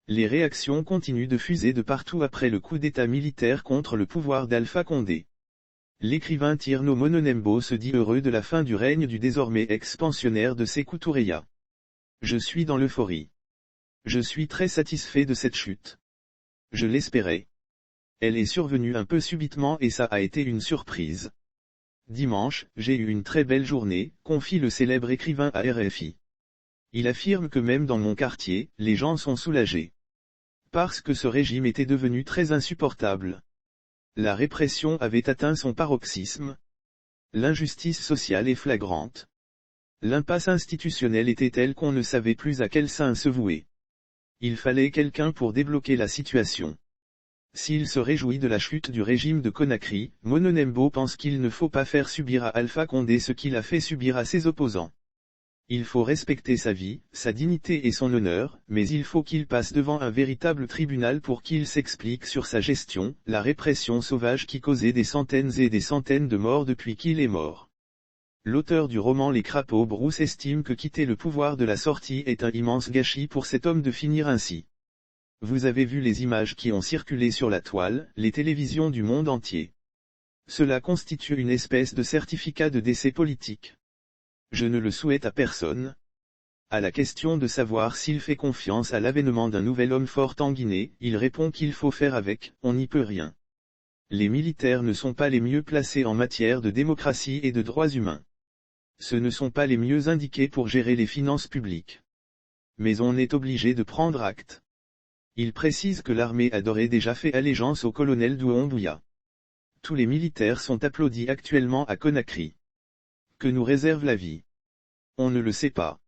Les réactions continuent de fuser de partout après le coup d'État militaire contre le pouvoir d'Alpha Condé. L'écrivain Tierno Mononembo se dit heureux de la fin du règne du désormais ex-pensionnaire de Sékou Toureya. Je suis dans l'euphorie. Je suis très satisfait de cette chute. Je l'espérais. Elle est survenue un peu subitement et ça a été une surprise. Dimanche, j'ai eu une très belle journée, confie le célèbre écrivain à RFI. Il affirme que même dans mon quartier, les gens sont soulagés. Parce que ce régime était devenu très insupportable. La répression avait atteint son paroxysme. L'injustice sociale est flagrante. L'impasse institutionnelle était telle qu'on ne savait plus à quel saint se vouer. Il fallait quelqu'un pour débloquer la situation. S'il se réjouit de la chute du régime de Conakry, Mononembo pense qu'il ne faut pas faire subir à Alpha Condé ce qu'il a fait subir à ses opposants. Il faut respecter sa vie, sa dignité et son honneur, mais il faut qu'il passe devant un véritable tribunal pour qu'il s'explique sur sa gestion, la répression sauvage qui causait des centaines et des centaines de morts depuis qu'il est mort. L'auteur du roman Les Crapauds Brousse estime que quitter le pouvoir de la sortie est un immense gâchis pour cet homme de finir ainsi. Vous avez vu les images qui ont circulé sur la toile, les télévisions du monde entier. Cela constitue une espèce de certificat de décès politique. Je ne le souhaite à personne. À la question de savoir s'il fait confiance à l'avènement d'un nouvel homme fort en Guinée, il répond qu'il faut faire avec, on n'y peut rien. Les militaires ne sont pas les mieux placés en matière de démocratie et de droits humains. Ce ne sont pas les mieux indiqués pour gérer les finances publiques. Mais on est obligé de prendre acte. Il précise que l'armée a d'ores et déjà fait allégeance au colonel Doumbouya. Tous les militaires sont applaudis actuellement à Conakry. Que nous réserve la vie? On ne le sait pas.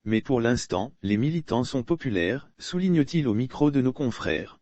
Mais pour l'instant, les militants sont populaires, souligne-t-il au micro de nos confrères.